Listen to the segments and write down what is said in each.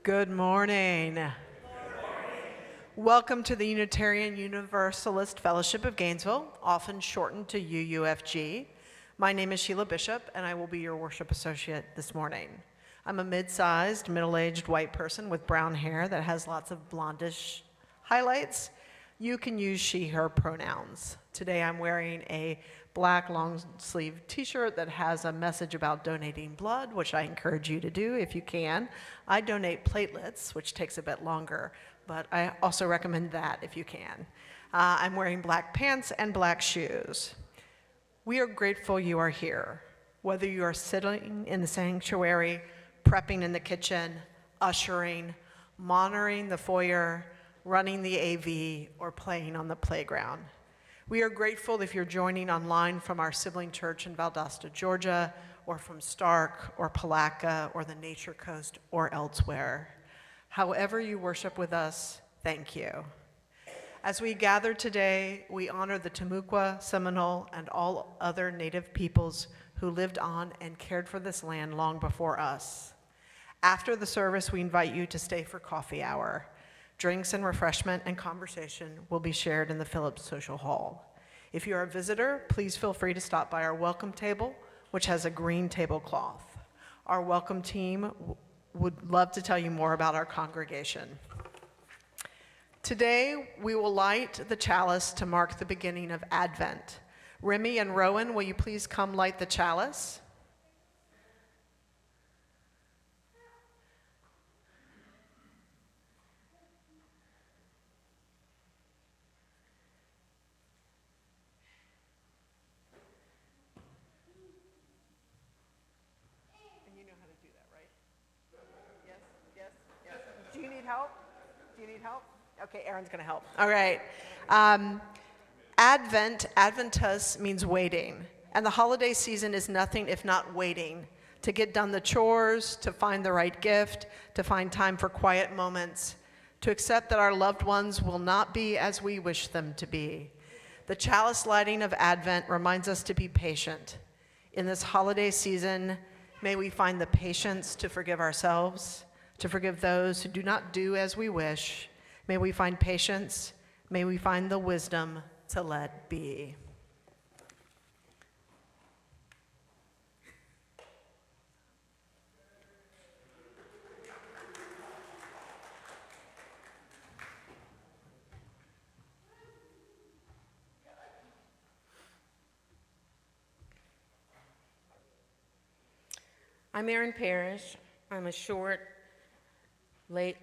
Good morning. Welcome to the Unitarian Universalist Fellowship of Gainesville, often shortened to UUFG. My name is Sheila Bishop, and I will be your worship associate this morning. I'm a mid-sized, middle-aged white person with brown hair that has lots of blondish highlights. You can use she, her pronouns. Today I'm wearing a black long-sleeve t-shirt that has a message about donating blood, which I encourage you to do if you can. I donate platelets, which takes a bit longer, but I also recommend that if you can. I'm wearing black pants and black shoes. We are grateful you are here, whether you are sitting in the sanctuary, prepping in the kitchen, ushering, monitoring the foyer, running the AV, or playing on the playground. We are grateful if you're joining online from our sibling church in Valdosta, Georgia, or from Stark, or Palatka, or the Nature Coast, or elsewhere. However you worship with us, thank you. As we gather today, we honor the Timucua, Seminole, and all other Native peoples who lived on and cared for this land long before us. After the service, we invite you to stay for coffee hour. Drinks and refreshment and conversation will be shared in the Phillips Social Hall. If you're a visitor, please feel free to stop by our welcome table, which has a green tablecloth. Our welcome team would love to tell you more about our congregation. Today, we will light the chalice to mark the beginning of Advent. Remy and Rowan, will you please come light the chalice? Do you need help? Okay, Aaron's going to help. All right. Adventus means waiting. And the holiday season is nothing if not waiting to get done the chores, to find the right gift, to find time for quiet moments, to accept that our loved ones will not be as we wish them to be. The chalice lighting of Advent reminds us to be patient. In this holiday season, may we find the patience to forgive ourselves, to forgive those who do not do as we wish. May we find patience. May we find the wisdom to let be. I'm Erin Parrish. I'm a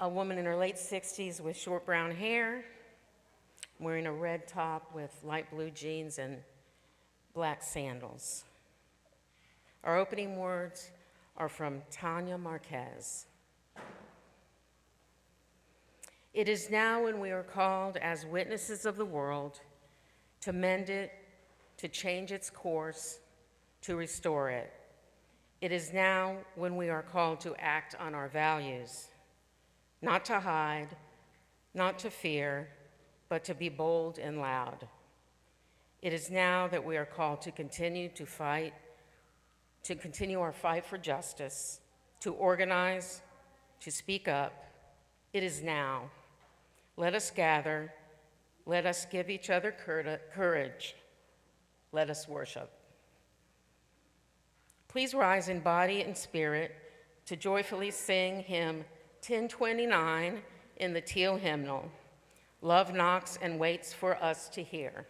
woman in her late 60s with short brown hair, wearing a red top with light blue jeans and black sandals. Our opening words are from Tanya Marquez. It is now when we are called as witnesses of the world to mend it, to change its course, to restore it. It is now when we are called to act on our values, not to hide, not to fear, but to be bold and loud. It is now that we are called to continue our fight for justice, to organize, to speak up. It is now. Let us gather. Let us give each other courage. Let us worship. Please rise in body and spirit to joyfully sing hymn 1029 in the Teal hymnal. Love knocks and waits for us to hear.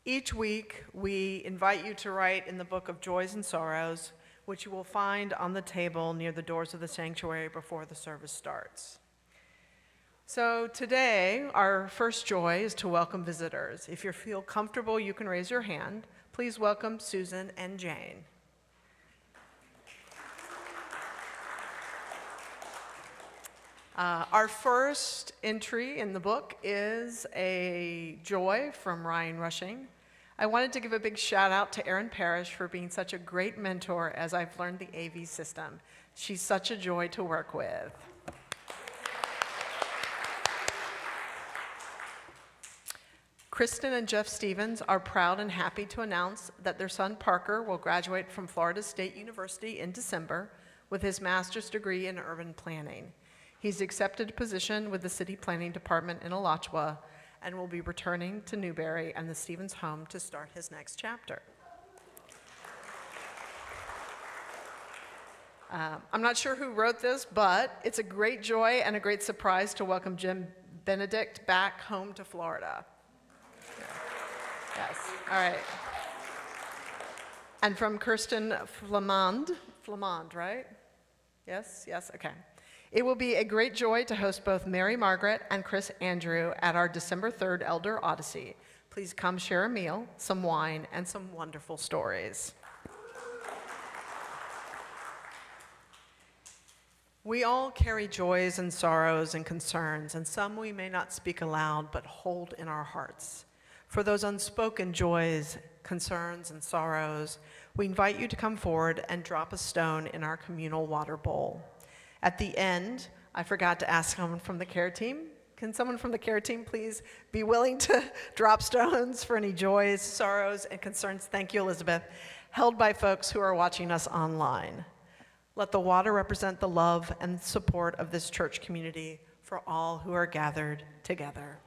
Each week, we invite you to write in the book of joys and sorrows, which you will find on the table near the doors of the sanctuary before the service starts. So today, our first joy is to welcome visitors. If you feel comfortable, you can raise your hand. Please welcome Susan and Jane. Our first entry in the book is a joy from Ryan Rushing. I wanted to give a big shout out to Erin Parrish for being such a great mentor as I've learned the AV system. She's such a joy to work with. Kristen and Jeff Stevens are proud and happy to announce that their son Parker will graduate from Florida State University in December with his master's degree in urban planning. He's accepted a position with the City Planning Department in Alachua and will be returning to Newberry and the Stevens home to start his next chapter. I'm not sure who wrote this, but it's a great joy and a great surprise to welcome Jim Benedict back home to Florida. Yes, all right. And from Kirsten Flamand, right? Yes, okay. It will be a great joy to host both Mary Margaret and Chris Andrew at our December 3rd Elder Odyssey. Please come share a meal, some wine, and some wonderful stories. We all carry joys and sorrows and concerns, and some we may not speak aloud but hold in our hearts. For those unspoken joys, concerns, and sorrows, we invite you to come forward and drop a stone in our communal water bowl. At the end, I forgot to ask someone from the care team. Can someone from the care team please be willing to drop stones for any joys, sorrows, and concerns? Thank you, Elizabeth. Held by folks who are watching us online. Let the water represent the love and support of this church community for all who are gathered together.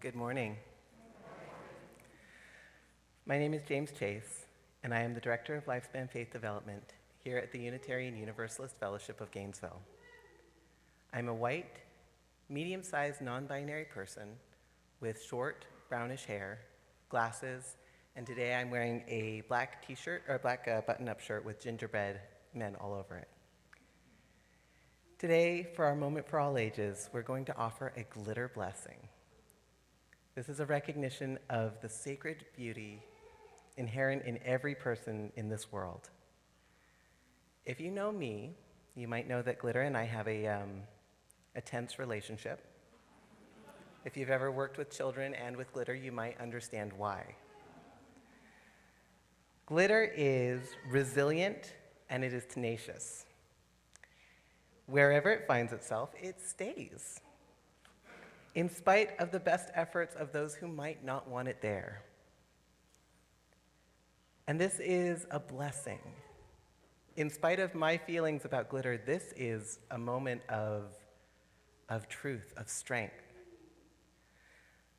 Good morning. My name is James Chase, and I am the Director of Lifespan Faith Development here at the Unitarian Universalist Fellowship of Gainesville. I'm a white, medium-sized non-binary person with short, brownish hair, glasses, and today I'm wearing a black t-shirt, or a black button-up shirt with gingerbread men all over it. Today, for our Moment for All Ages, we're going to offer a glitter blessing. This is a recognition of the sacred beauty inherent in every person in this world. If you know me, you might know that glitter and I have a tense relationship. If you've ever worked with children and with glitter, you might understand why. Glitter is resilient and it is tenacious. Wherever it finds itself, it stays, in spite of the best efforts of those who might not want it there. And this is a blessing. In spite of my feelings about glitter, this is a moment of truth, of strength.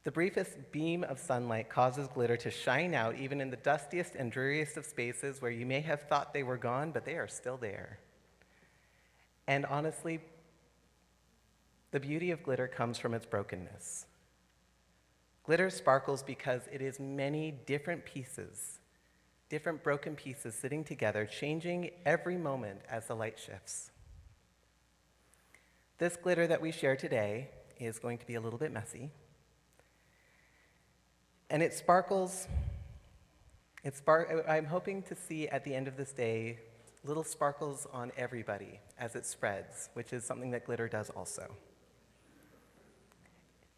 The briefest beam of sunlight causes glitter to shine out even in the dustiest and dreariest of spaces where you may have thought they were gone, but they are still there. And honestly, the beauty of glitter comes from its brokenness. Glitter sparkles because it is many different pieces, different broken pieces sitting together, changing every moment as the light shifts. This glitter that we share today is going to be a little bit messy. And it sparkles, I'm hoping to see at the end of this day little sparkles on everybody as it spreads, which is something that glitter does also.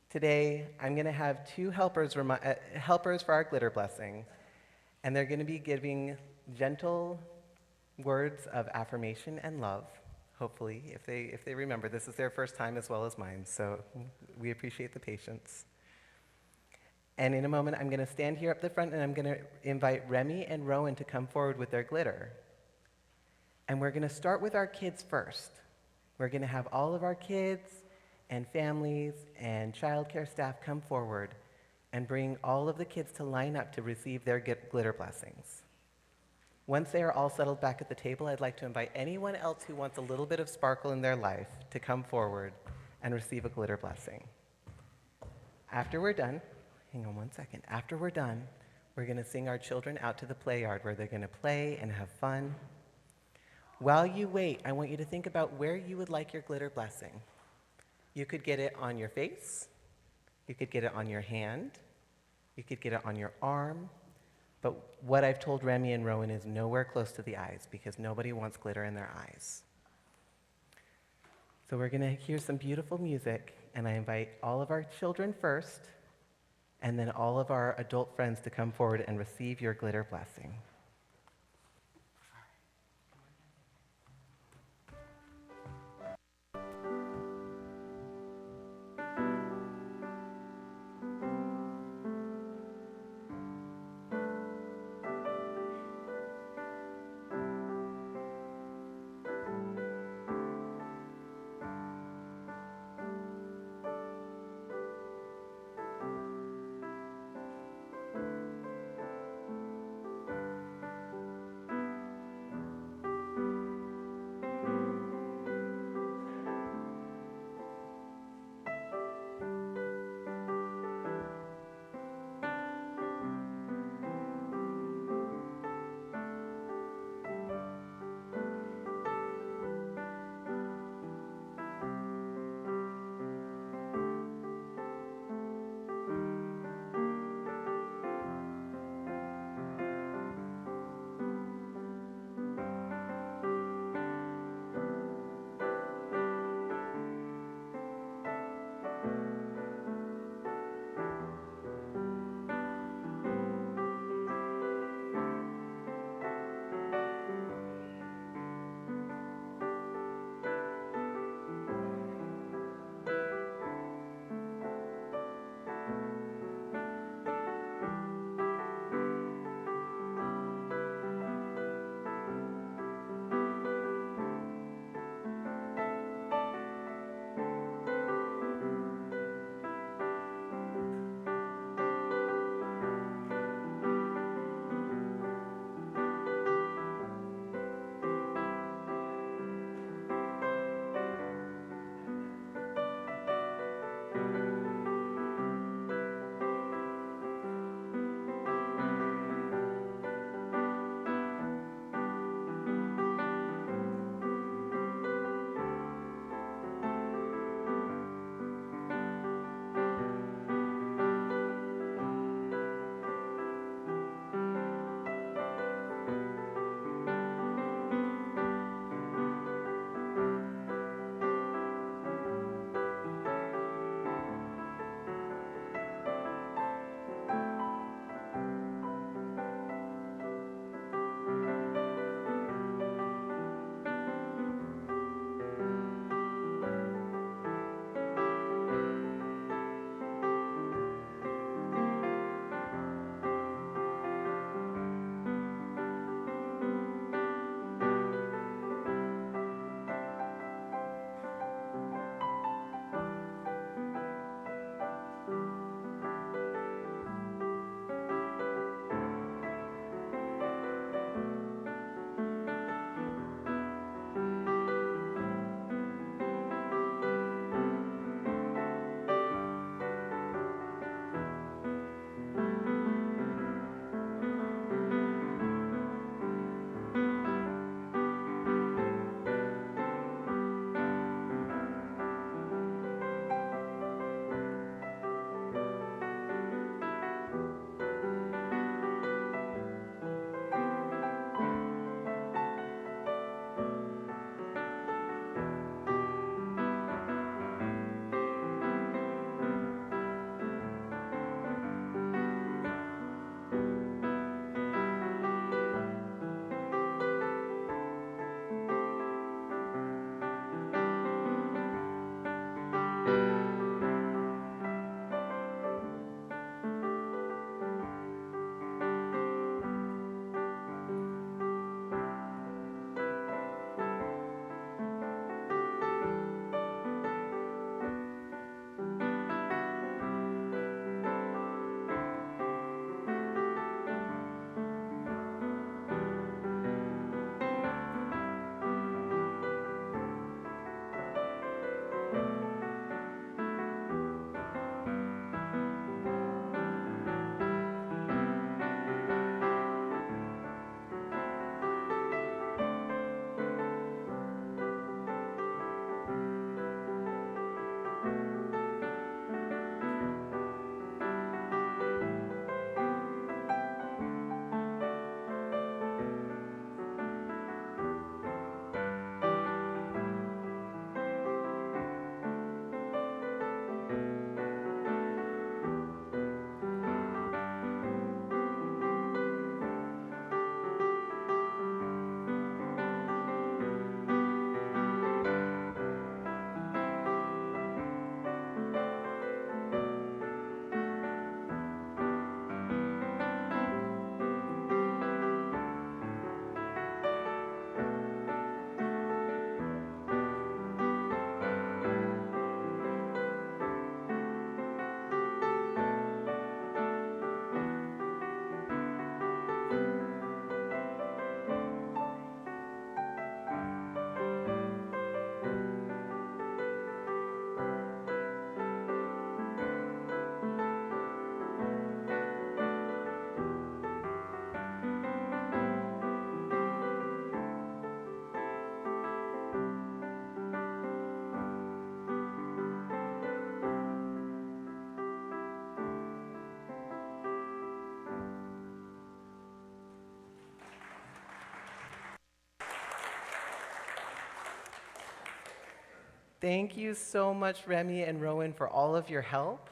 Today, I'm going to have two helpers for our glitter blessing, and they're going to be giving gentle words of affirmation and love, hopefully, if they remember. This is their first time as well as mine, so we appreciate the patience. And in a moment, I'm going to stand here up the front, and I'm going to invite Remy and Rowan to come forward with their glitter. And we're going to start with our kids first. We're going to have all of our kids and families and childcare staff come forward and bring all of the kids to line up to receive their glitter blessings. Once they are all settled back at the table, I'd like to invite anyone else who wants a little bit of sparkle in their life to come forward and receive a glitter blessing. After we're done, hang on one second. After we're done, we're going to sing our children out to the play yard where they're going to play and have fun. While you wait, I want you to think about where you would like your glitter blessing. You could get it on your face, you could get it on your hand, you could get it on your arm, but what I've told Remy and Rowan is nowhere close to the eyes because nobody wants glitter in their eyes. So we're going to hear some beautiful music, and I invite all of our children first, and then all of our adult friends to come forward and receive your glitter blessing. Thank you so much, Remy and Rowan, for all of your help.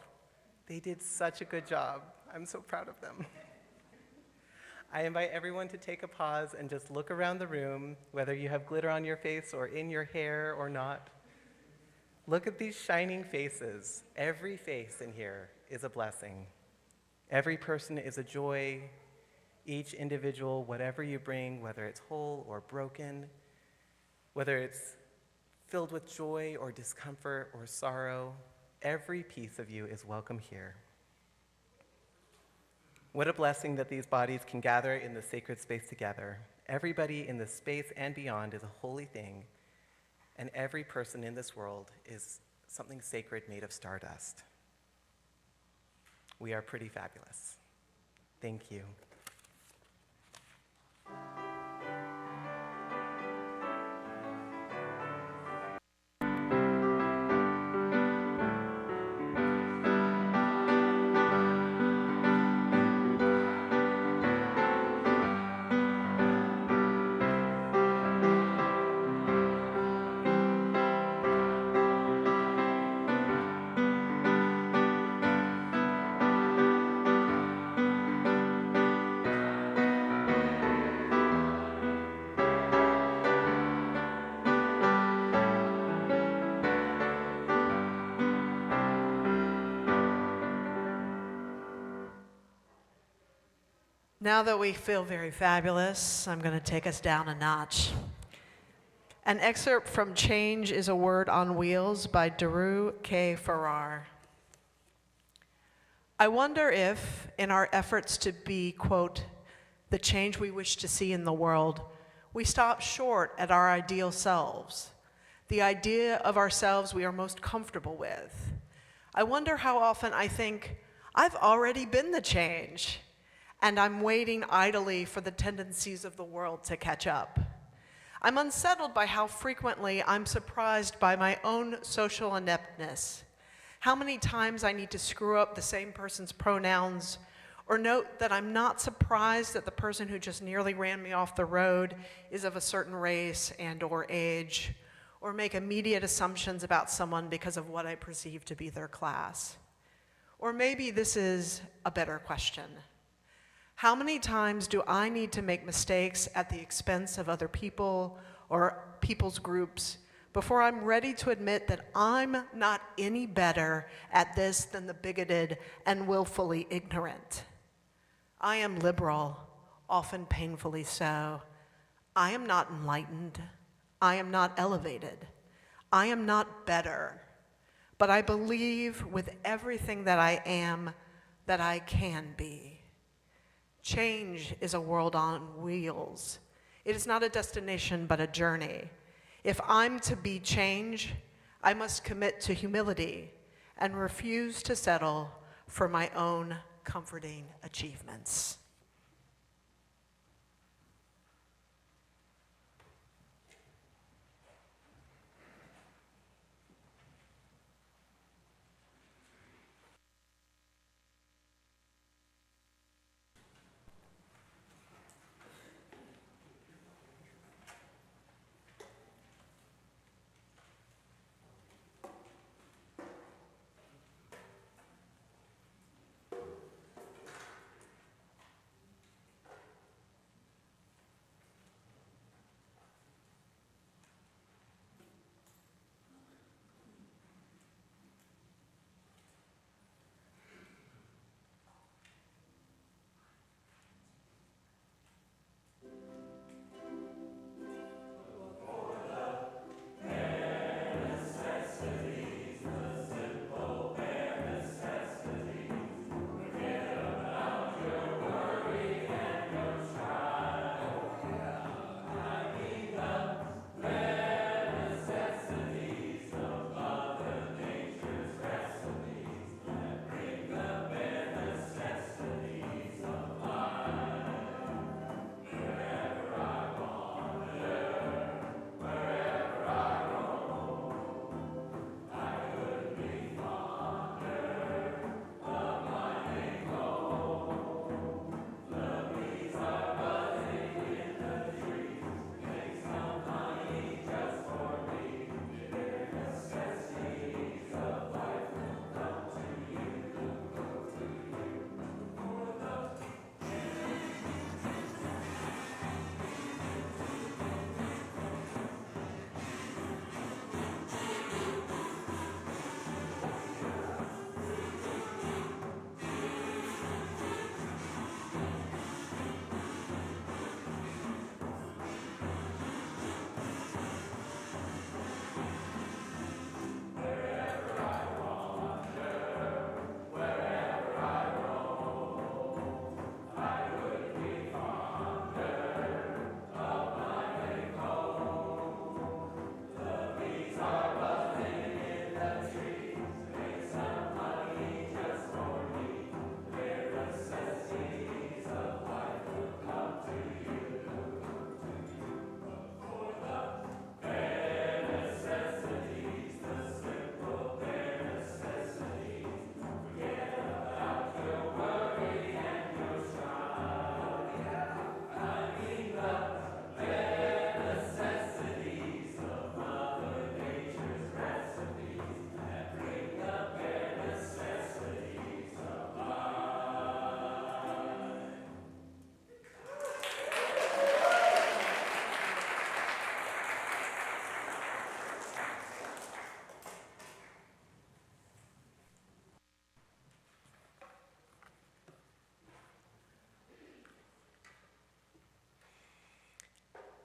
They did such a good job. I'm so proud of them. I invite everyone to take a pause and just look around the room, whether you have glitter on your face or in your hair or not. Look at these shining faces. Every face in here is a blessing. Every person is a joy. Each individual, whatever you bring, whether it's whole or broken, whether it's filled with joy or discomfort or sorrow, every piece of you is welcome here. What a blessing that these bodies can gather in the sacred space together. Everybody in this space and beyond is a holy thing, and every person in this world is something sacred made of stardust. We are pretty fabulous. Thank you. Now that we feel very fabulous, I'm going to take us down a notch. An excerpt from Change is a Word on Wheels by Daru K. Farrar. I wonder if, in our efforts to be, quote, the change we wish to see in the world, we stop short at our ideal selves, the idea of ourselves we are most comfortable with. I wonder how often I think, I've already been the change, and I'm waiting idly for the tendencies of the world to catch up. I'm unsettled by how frequently I'm surprised by my own social ineptness, how many times I need to screw up the same person's pronouns, or note that I'm not surprised that the person who just nearly ran me off the road is of a certain race and/or age, or make immediate assumptions about someone because of what I perceive to be their class. Or maybe this is a better question. How many times do I need to make mistakes at the expense of other people or people's groups before I'm ready to admit that I'm not any better at this than the bigoted and willfully ignorant? I am liberal, often painfully so. I am not enlightened. I am not elevated. I am not better. But I believe with everything that I am that I can be. Change is a world on wheels. It is not a destination, but a journey. If I'm to be change, I must commit to humility and refuse to settle for my own comforting achievements.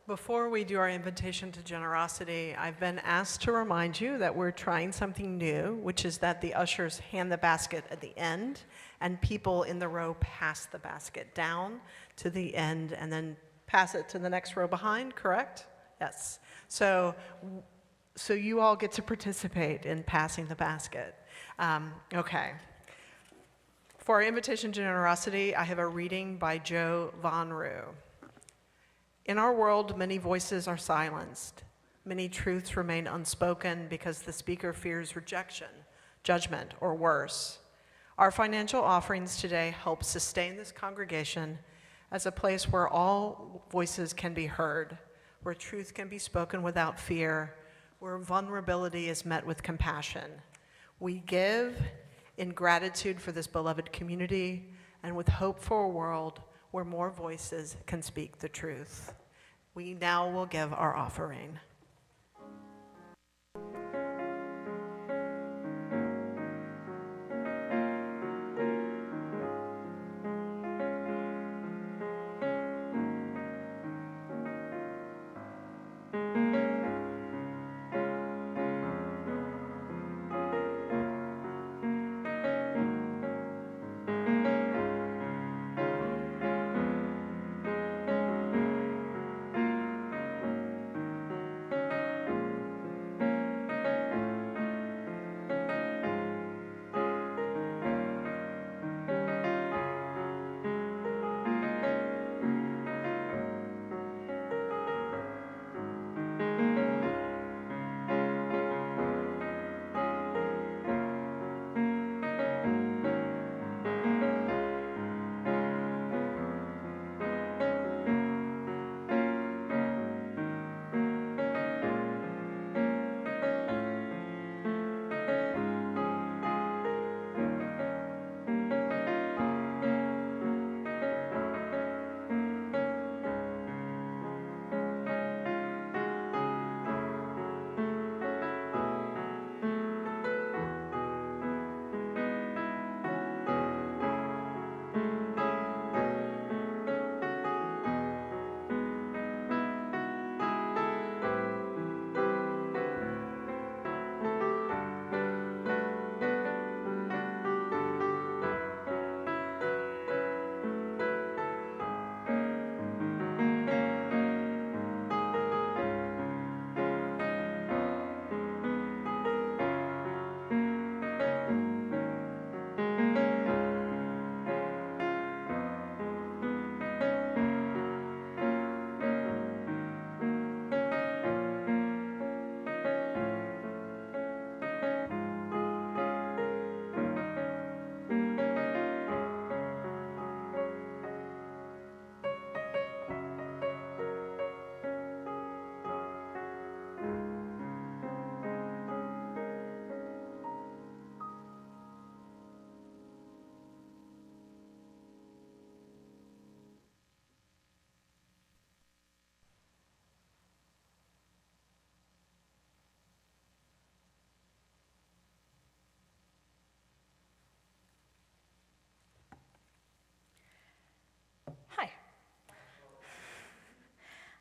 Before we do our invitation to generosity, I've been asked to remind you that we're trying something new, which is that the ushers hand the basket at the end, and people in the row pass the basket down to the end and then pass it to the next row behind, correct? Yes. So you all get to participate in passing the basket. Okay. For our invitation to generosity, I have a reading by Joe Von Rue. In our world, many voices are silenced. Many truths remain unspoken because the speaker fears rejection, judgment, or worse. Our financial offerings today help sustain this congregation as a place where all voices can be heard, where truth can be spoken without fear, where vulnerability is met with compassion. We give in gratitude for this beloved community and with hope for a world where more voices can speak the truth. We now will give our offering. Hi.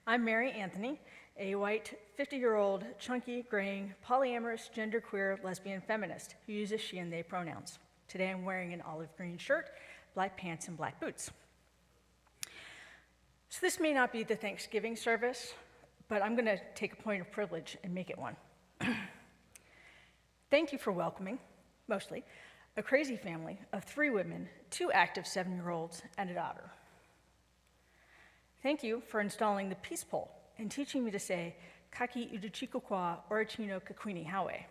I'm Mary Anthony, a white 50-year-old, chunky, graying, polyamorous, genderqueer, lesbian feminist who uses she and they pronouns. Today I'm wearing an olive green shirt, black pants, and black boots. So this may not be the Thanksgiving service, but I'm going to take a point of privilege and make it one. Thank you for welcoming, mostly, a crazy family of 3 women, 2 active 7-year-olds, and a daughter. Thank you for installing the peace pole and teaching me to say, Kaki uduchikokwa orachino kakwini hawe,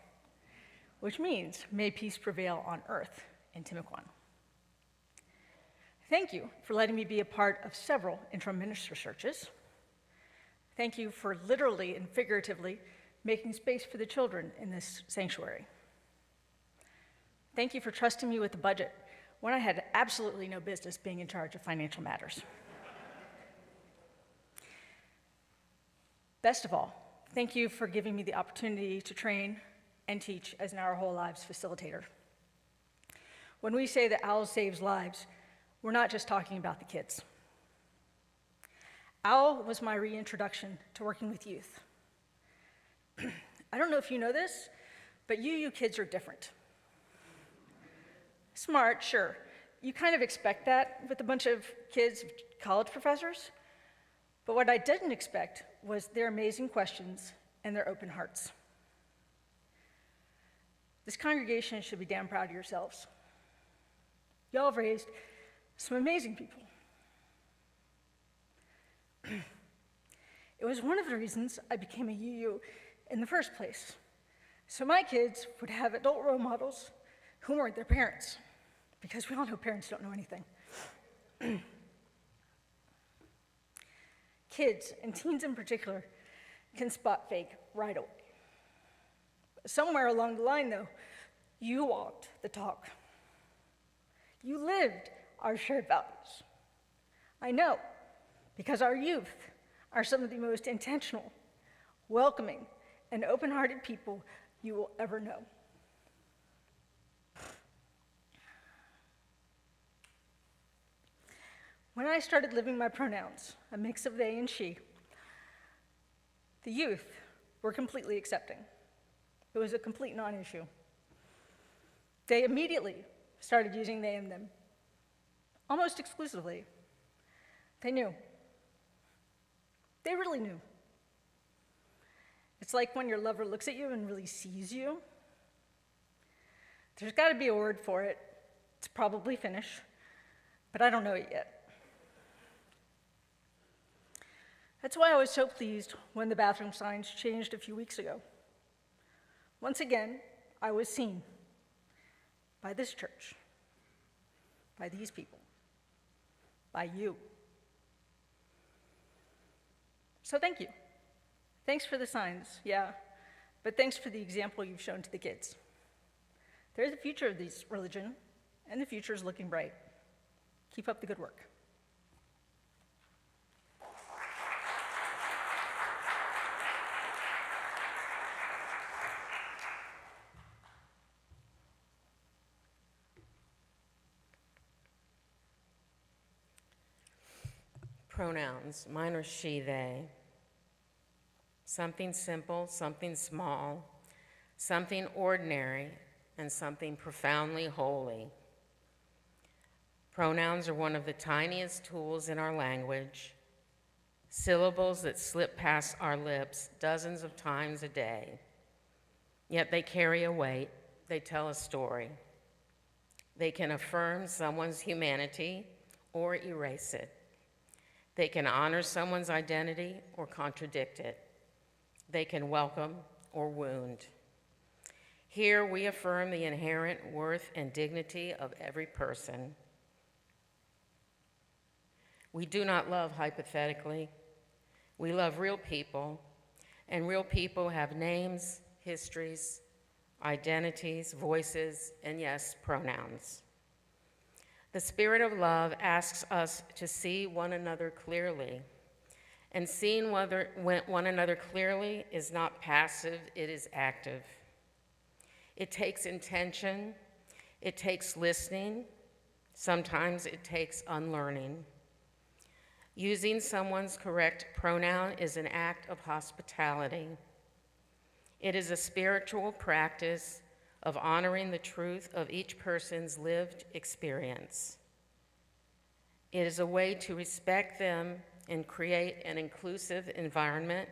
which means, may peace prevail on earth in Timucuan. Thank you for letting me be a part of several intra-minister searches. Thank you for literally and figuratively making space for the children in this sanctuary. Thank you for trusting me with the budget when I had absolutely no business being in charge of financial matters. Best of all, thank you for giving me the opportunity to train and teach as an Our Whole Lives facilitator. When we say that OWL saves lives, we're not just talking about the kids. OWL was my reintroduction to working with youth. I don't know if you know this, but UU kids are different. Smart, sure. You kind of expect that with a bunch of kids, college professors. But what I didn't expect was their amazing questions and their open hearts. This congregation should be damn proud of yourselves. Y'all have raised some amazing people. It was one of the reasons I became a UU in the first place, so my kids would have adult role models who weren't their parents, because we all know parents don't know anything. Kids, and teens in particular, can spot fake right away. Somewhere along the line, though, you walked the talk. You lived our shared values. I know, because our youth are some of the most intentional, welcoming, and open-hearted people you will ever know. When I started living my pronouns, a mix of they and she, the youth were completely accepting. It was a complete non-issue. They immediately started using they and them, almost exclusively. They knew. They really knew. It's like when your lover looks at you and really sees you. There's got to be a word for it. It's probably Finnish, but I don't know it yet. That's why I was so pleased when the bathroom signs changed a few weeks ago. Once again, I was seen by this church, by these people, by you. So thank you. Thanks for the signs, yeah, but thanks for the example you've shown to the kids. They're the future of this religion, and the future is looking bright. Keep up the good work. Pronouns, mine are she, they. Something simple, something small, something ordinary, and something profoundly holy. Pronouns are one of the tiniest tools in our language, syllables that slip past our lips dozens of times a day. Yet they carry a weight, they tell a story. They can affirm someone's humanity or erase it. They can honor someone's identity or contradict it. They can welcome or wound. Here we affirm the inherent worth and dignity of every person. We do not love hypothetically. We love real people, and real people have names, histories, identities, voices, and yes, pronouns. The spirit of love asks us to see one another clearly, and seeing one another clearly is not passive, it is active. It takes intention, it takes listening, sometimes it takes unlearning. Using someone's correct pronoun is an act of hospitality. It is a spiritual practice of honoring the truth of each person's lived experience. It is a way to respect them and create an inclusive environment,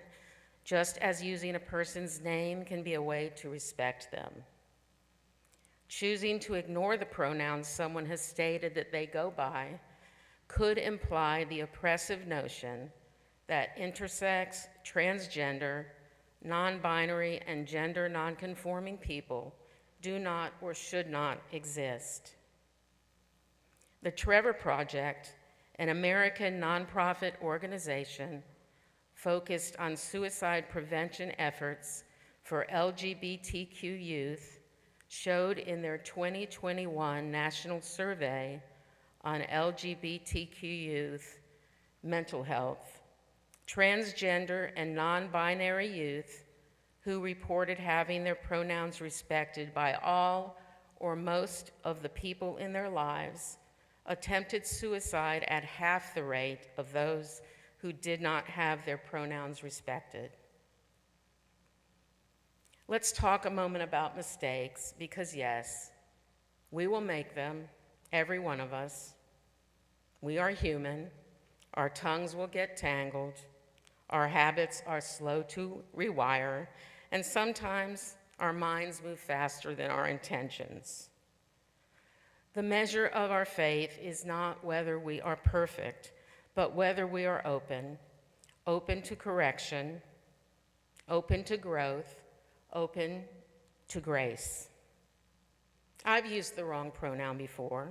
just as using a person's name can be a way to respect them. Choosing to ignore the pronouns someone has stated that they go by could imply the oppressive notion that intersex, transgender, non-binary, and gender non-conforming people do not or should not exist. The Trevor Project, an American nonprofit organization focused on suicide prevention efforts for LGBTQ youth, showed in their 2021 national survey on LGBTQ youth mental health, transgender and non-binary youth who reported having their pronouns respected by all or most of the people in their lives attempted suicide at half the rate of those who did not have their pronouns respected. Let's talk a moment about mistakes, because yes, we will make them, every one of us. We are human. Our tongues will get tangled. Our habits are slow to rewire, and sometimes our minds move faster than our intentions. The measure of our faith is not whether we are perfect, but whether we are open to correction, open to growth, open to grace. I've used the wrong pronoun before.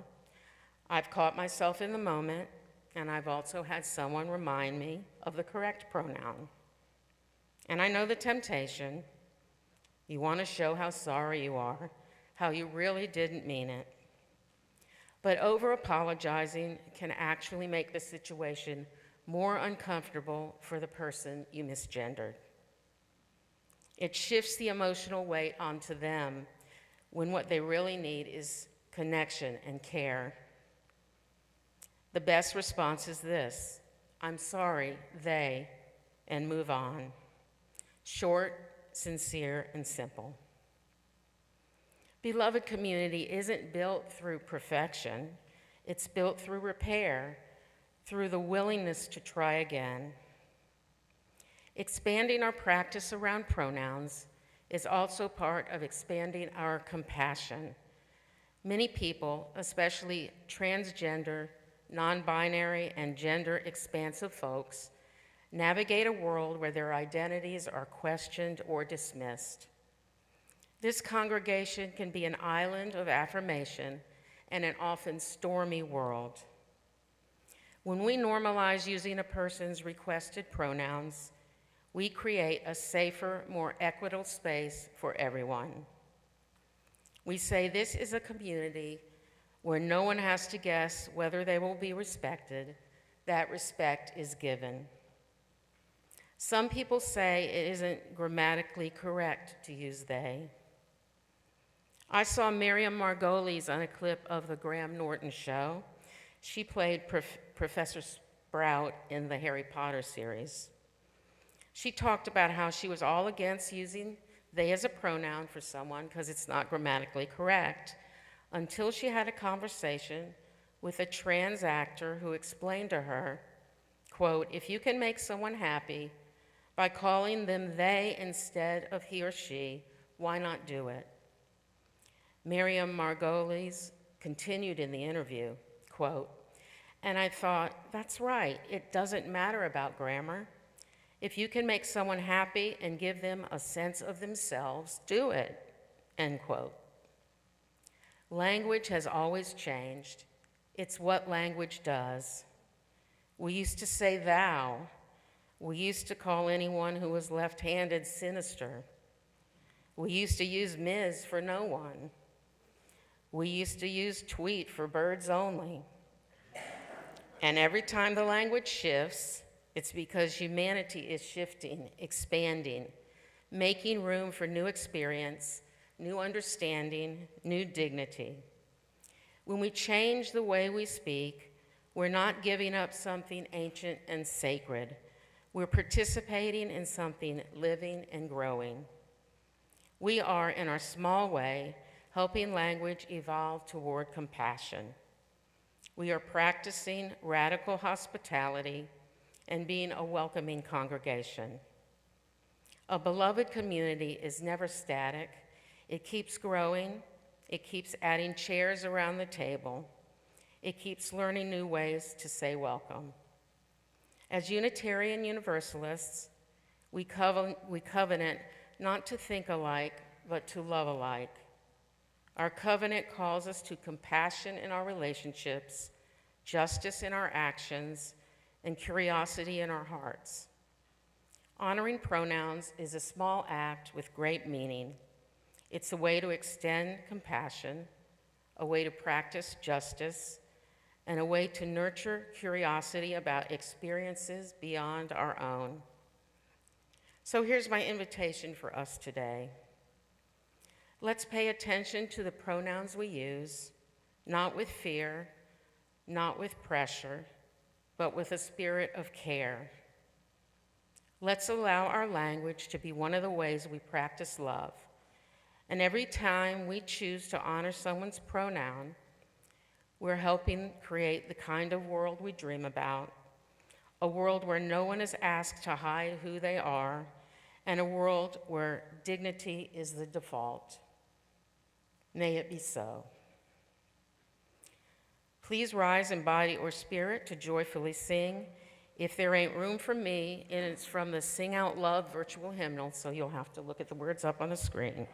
I've caught myself in the moment, and I've also had someone remind me of the correct pronoun. And I know the temptation. You want to show how sorry you are, how you really didn't mean it. But over-apologizing can actually make the situation more uncomfortable for the person you misgendered. It shifts the emotional weight onto them when what they really need is connection and care. The best response is this: I'm sorry, they, and move on. Short, sincere, and simple. Beloved community isn't built through perfection. It's built through repair, through the willingness to try again. Expanding our practice around pronouns is also part of expanding our compassion. Many people, especially transgender, non-binary, and gender-expansive folks, navigate a world where their identities are questioned or dismissed. This congregation can be an island of affirmation in an often stormy world. When we normalize using a person's requested pronouns, we create a safer, more equitable space for everyone. We say this is a community where no one has to guess whether they will be respected. That respect is given. Some people say it isn't grammatically correct to use they. I saw Miriam Margolyes on a clip of the Graham Norton show. She played Professor Sprout in the Harry Potter series. She talked about how she was all against using they as a pronoun for someone because it's not grammatically correct, until she had a conversation with a trans actor who explained to her, quote, if you can make someone happy by calling them they instead of he or she, why not do it? Miriam Margolyes continued in the interview, quote, and I thought, that's right, it doesn't matter about grammar. If you can make someone happy and give them a sense of themselves, do it, end quote. Language has always changed. It's what language does. We used to say thou. We used to call anyone who was left-handed sinister. We used to use Ms. for no one. We used to use tweet for birds only. And every time the language shifts, it's because humanity is shifting, expanding, making room for new experience, new understanding, new dignity. When we change the way we speak, we're not giving up something ancient and sacred. We're participating in something living and growing. We are, in our small way, helping language evolve toward compassion. We are practicing radical hospitality and being a welcoming congregation. A beloved community is never static. It keeps growing. It keeps adding chairs around the table. It keeps learning new ways to say welcome. As Unitarian Universalists, we covenant not to think alike, but to love alike. Our covenant calls us to compassion in our relationships, justice in our actions, and curiosity in our hearts. Honoring pronouns is a small act with great meaning. It's a way to extend compassion, a way to practice justice, and a way to nurture curiosity about experiences beyond our own. So here's my invitation for us today. Let's pay attention to the pronouns we use, not with fear, not with pressure, but with a spirit of care. Let's allow our language to be one of the ways we practice love. And every time we choose to honor someone's pronoun, we're helping create the kind of world we dream about, a world where no one is asked to hide who they are, and a world where dignity is the default. May it be so. Please rise in body or spirit to joyfully sing If There Ain't Room for Me, and it's from the Sing Out Love virtual hymnal, so you'll have to look at the words up on the screen.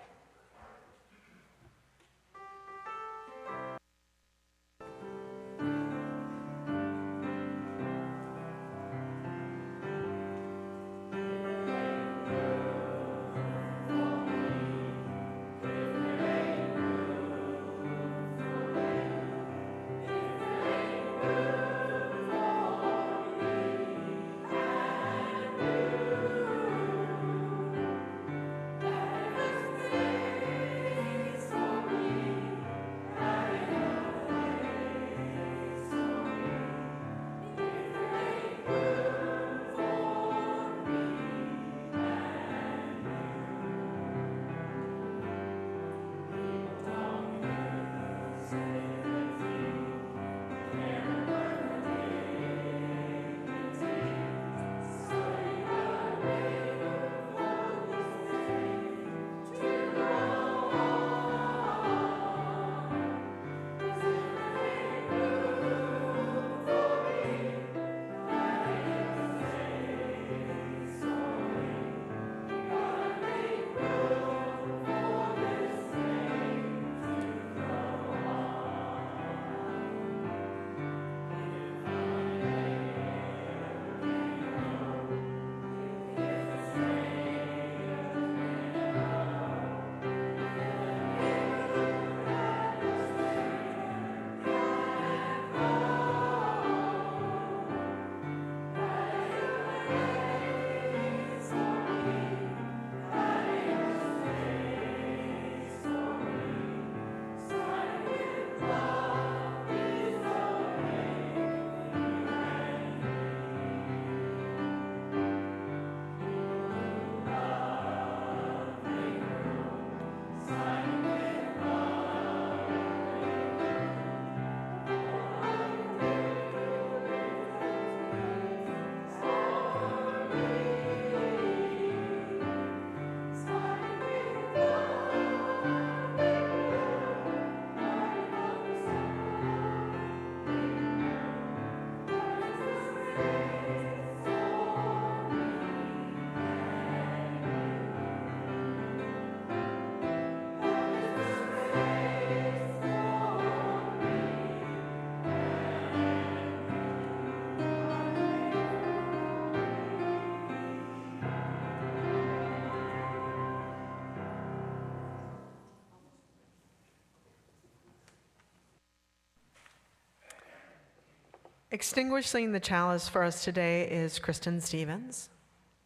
Extinguishing the chalice for us today is Kristen Stevens.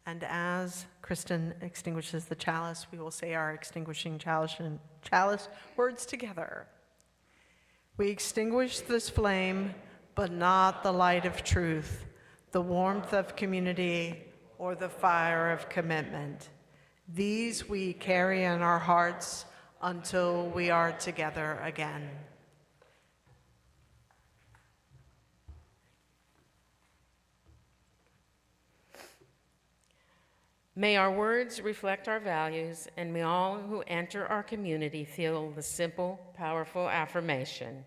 And as Kristen extinguishes the chalice, we will say our extinguishing chalice words together. We extinguish this flame, but not the light of truth, the warmth of community, or the fire of commitment. These we carry in our hearts until we are together again. May our words reflect our values, and may all who enter our community feel the simple, powerful affirmation: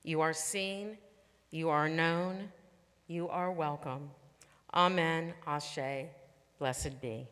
you are seen, you are known, you are welcome. Amen, Ashe, blessed be.